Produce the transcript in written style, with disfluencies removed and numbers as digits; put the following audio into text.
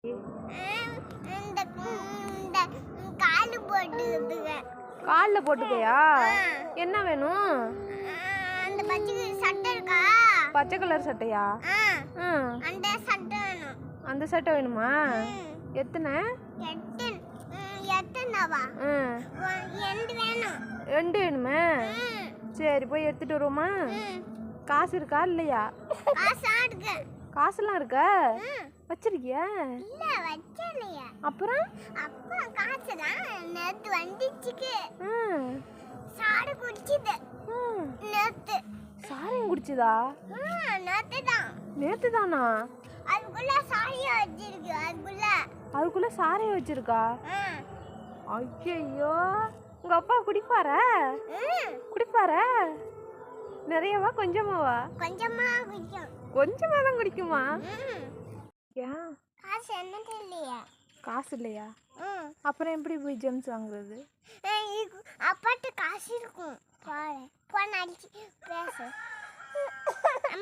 இந்த இந்த காலு போட்டுக்கிறதுக்கு. கால்ல போட்டுக்கயா? என்ன வேணும்? அந்த பச்சை சட்டை இருக்கா? பச்சை கலர் சட்டையா? அந்த சட்டை வேணும். அந்த சட்டை வேணுமா? எத்தனை? எத்தனைவா? ரெண்டு வேணும். ரெண்டு வேணுமா? சரி போய் எடுத்துட்டு வருவோமா? காசு இருக்கா இல்லையா? காசுலாம் இருக்கா? வச்சிருக்கியா? இல்ல வச்சலையா. அப்புறம் காசுதான் நேத்து வந்துச்சுக்கு. சாடு குடிச்சது. நேத்து சாரையும் குடிச்சதா? நேத்து தானா? அதுக்குள்ள சாரியா வச்சிருக்கு. அதுக்குள்ள சாரையை வச்சிருக்கா? ஐயோ உங்க அப்பா குடிப்பாரா? நிறையவா கொஞ்சமாவா? கொஞ்சமா குடிக்கும். கொஞ்சமா தான் குடிக்குமா? ஏன்? காசு என்ன இல்லையா? காசு இல்லையா? அப்புறம் எப்படி போய் ஜெம்ஸ் வாங்குறது? அப்பாட்ட காசு இருக்கும். போன் அடிச்சு பேசு.